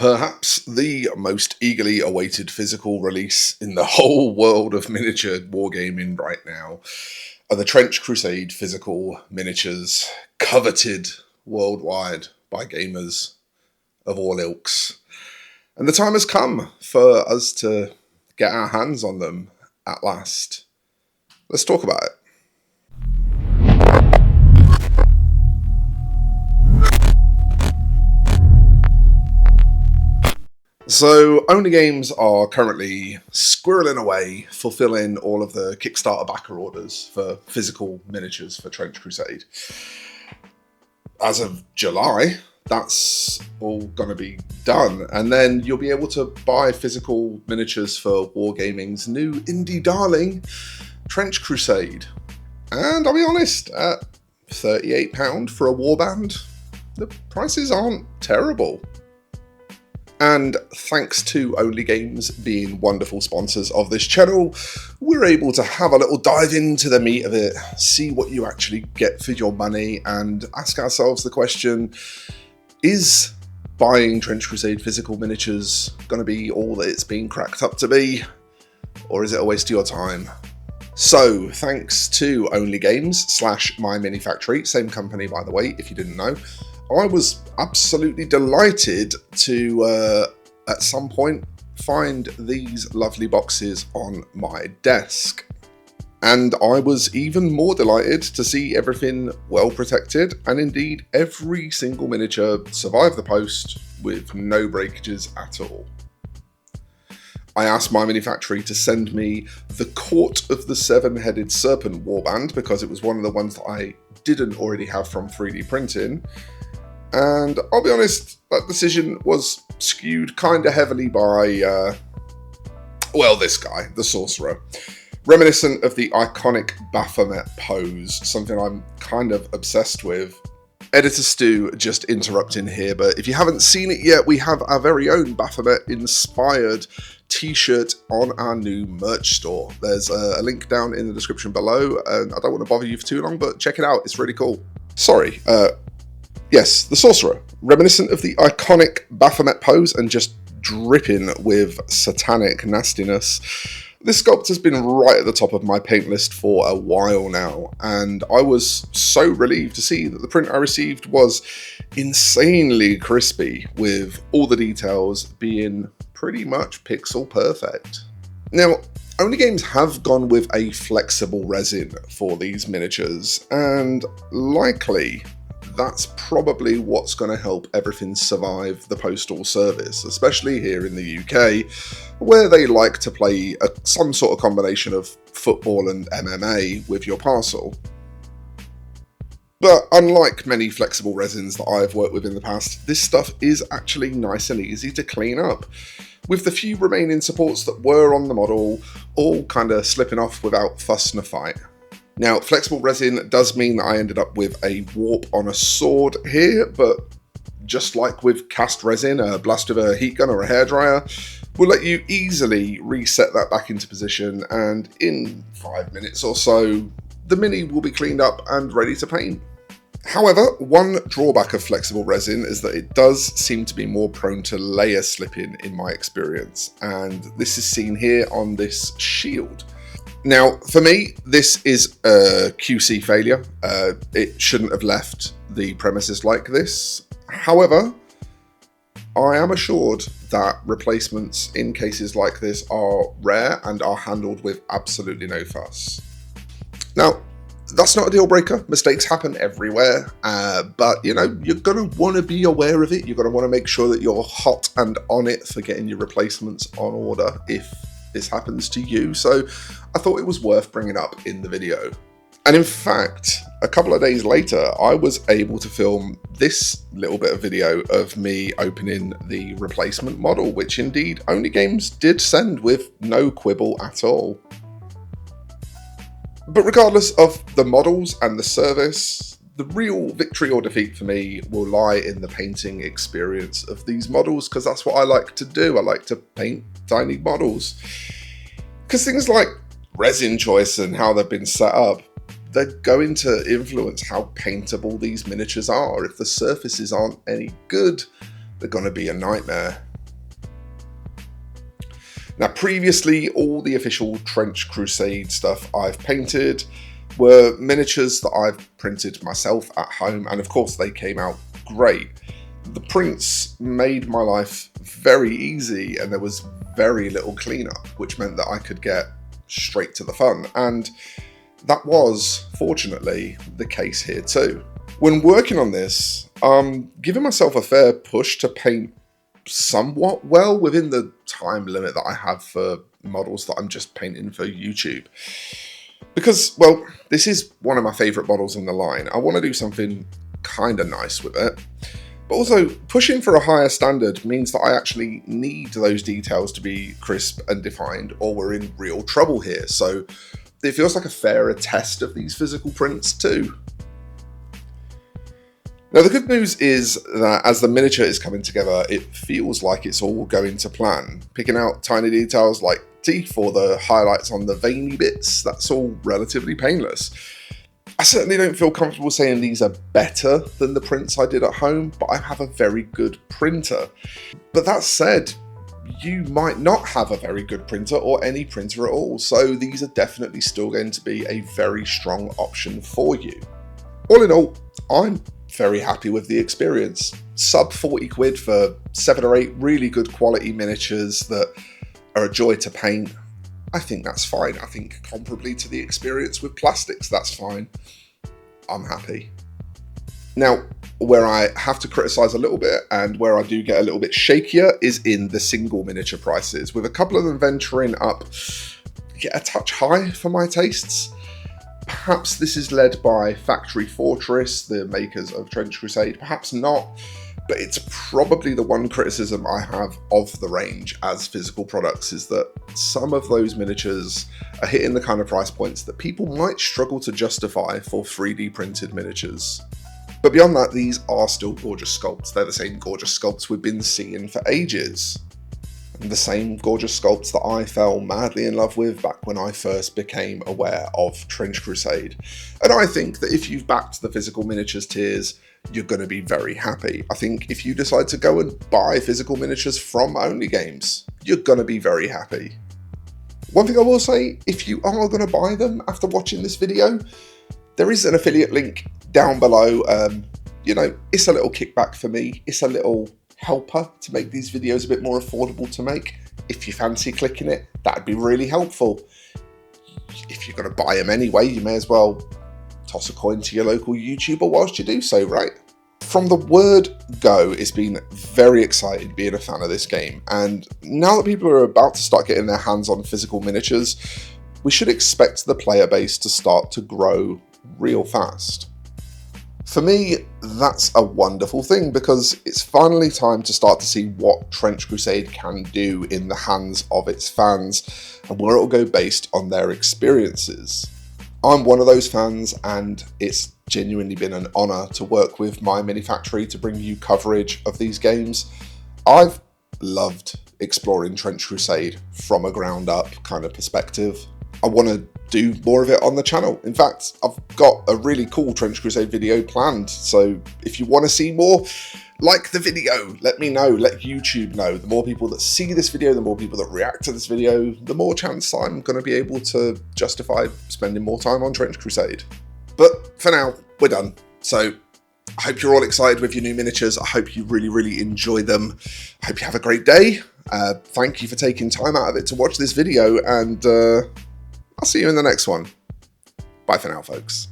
Perhaps the most eagerly awaited physical release in the whole world of miniature wargaming right now are the Trench Crusade physical miniatures, coveted worldwide by gamers of all ilks. And the time has come for us to get our hands on them at last. Let's talk about it. So, Only Games are currently squirreling away, fulfilling all of the Kickstarter backer orders for physical miniatures for Trench Crusade. As of July, that's all going to be done, and then you'll be able to buy physical miniatures for Wargaming's new indie darling, Trench Crusade. And I'll be honest, at £38 for a warband, the prices aren't terrible. And thanks to Only Games being wonderful sponsors of this channel, we're able to have a little dive into the meat of it, see what you actually get for your money, and ask ourselves the question, is buying Trench Crusade physical miniatures going to be all that it's been cracked up to be? Or is it a waste of your time? So, thanks to Only Games / My Mini Factory, same company by the way, if you didn't know, I was absolutely delighted to, at some point, find these lovely boxes on my desk. And I was even more delighted to see everything well protected, and indeed every single miniature survived the post with no breakages at all. I asked My Mini Factory to send me the Court of the Seven-Headed Serpent warband because it was one of the ones that I didn't already have from 3D printing. And I'll be honest, that decision was skewed kind of heavily by, this guy, the Sorcerer. Reminiscent of the iconic Baphomet pose, something I'm kind of obsessed with. Editor Stu just interrupting here, but if you haven't seen it yet, we have our very own Baphomet-inspired t-shirt on our new merch store. There's a link down in the description below, and I don't want to bother you for too long, but check it out, it's really cool. Sorry, yes, the Sorcerer, reminiscent of the iconic Baphomet pose and just dripping with satanic nastiness. This sculpt has been right at the top of my paint list for a while now, and I was so relieved to see that the print I received was insanely crispy, with all the details being pretty much pixel perfect. Now, Only Games have gone with a flexible resin for these miniatures, and likely that's probably what's going to help everything survive the postal service, especially here in the UK, where they like to play some sort of combination of football and MMA with your parcel. But unlike many flexible resins that I've worked with in the past, this stuff is actually nice and easy to clean up, with the few remaining supports that were on the model all kind of slipping off without fuss and a fight. Now, flexible resin does mean that I ended up with a warp on a sword here, but just like with cast resin, a blast of a heat gun or a hairdryer will let you easily reset that back into position, and in 5 minutes or so, the mini will be cleaned up and ready to paint. However, one drawback of flexible resin is that it does seem to be more prone to layer slipping in my experience, and this is seen here on this shield. Now, for me, this is a QC failure. It shouldn't have left the premises like this. However, I am assured that replacements in cases like this are rare and are handled with absolutely no fuss. Now, that's not a deal breaker. Mistakes happen everywhere, but you're going to want to be aware of it. You're going to want to make sure that you're hot and on it for getting your replacements on order if this happens to you, so I thought it was worth bringing up in the video. And in fact, a couple of days later, I was able to film this little bit of video of me opening the replacement model, which indeed Only Games did send with no quibble at all. But regardless of the models and the service, the real victory or defeat for me will lie in the painting experience of these models, because that's what I like to do. I like to paint tiny models. Because things like resin choice and how they've been set up, they're going to influence how paintable these miniatures are. If the surfaces aren't any good, they're going to be a nightmare. Now, previously, all the official Trench Crusade stuff I've painted were miniatures that I've printed myself at home, and of course they came out great. The prints made my life very easy, and there was very little cleanup, which meant that I could get straight to the fun, and that was, fortunately, the case here too. When working on this, I'm giving myself a fair push to paint somewhat well within the time limit that I have for models that I'm just painting for YouTube. Because, well, this is one of my favourite models in the line. I want to do something kind of nice with it. But also, pushing for a higher standard means that I actually need those details to be crisp and defined, or we're in real trouble here. So it feels like a fairer test of these physical prints too. Now, the good news is that as the miniature is coming together, it feels like it's all going to plan. Picking out tiny details like teeth or the highlights on the veiny bits, that's all relatively painless. I certainly don't feel comfortable saying these are better than the prints I did at home, but I have a very good printer. But that said, you might not have a very good printer or any printer at all, so these are definitely still going to be a very strong option for you. All in all, I'm very happy with the experience. Sub 40 quid for 7 or 8 really good quality miniatures that are a joy to paint. I think that's fine. I think comparably to the experience with plastics, that's fine. I'm happy. Now, where I have to criticise a little bit and where I do get a little bit shakier is in the single miniature prices, with a couple of them venturing up a touch high for my tastes. Perhaps this is led by Factory Fortress, the makers of Trench Crusade, perhaps not, but it's probably the one criticism I have of the range as physical products, is that some of those miniatures are hitting the kind of price points that people might struggle to justify for 3D printed miniatures. But beyond that, these are still gorgeous sculpts. They're the same gorgeous sculpts we've been seeing for ages. The same gorgeous sculpts that I fell madly in love with back when I first became aware of Trench Crusade. And I think that if you've backed the physical miniatures tiers, you're going to be very happy. I think if you decide to go and buy physical miniatures from Only Games, you're going to be very happy. One thing I will say, if you are going to buy them after watching this video, there is an affiliate link down below. It's a little kickback for me. It's a little helper to make these videos a bit more affordable to make. If you fancy clicking it, that'd be really helpful. If you're going to buy them anyway, you may as well toss a coin to your local YouTuber whilst you do so, right? From the word go, it's been very exciting being a fan of this game, and now that people are about to start getting their hands on physical miniatures, we should expect the player base to start to grow real fast. For me, that's a wonderful thing, because it's finally time to start to see what Trench Crusade can do in the hands of its fans, and where it will go based on their experiences. I'm one of those fans, and it's genuinely been an honour to work with My Mini Factory to bring you coverage of these games. I've loved exploring Trench Crusade from a ground up kind of perspective. I want to do more of it on the channel. In fact, I've got a really cool Trench Crusade video planned, so if you want to see more, like the video, let me know, let YouTube know. The more people that see this video, the more people that react to this video, the more chance I'm going to be able to justify spending more time on Trench Crusade. But for now, we're done. So I hope you're all excited with your new miniatures. I hope you really, really enjoy them. I hope you have a great day. Thank you for taking time out of it to watch this video, and I'll see you in the next one. Bye for now, folks.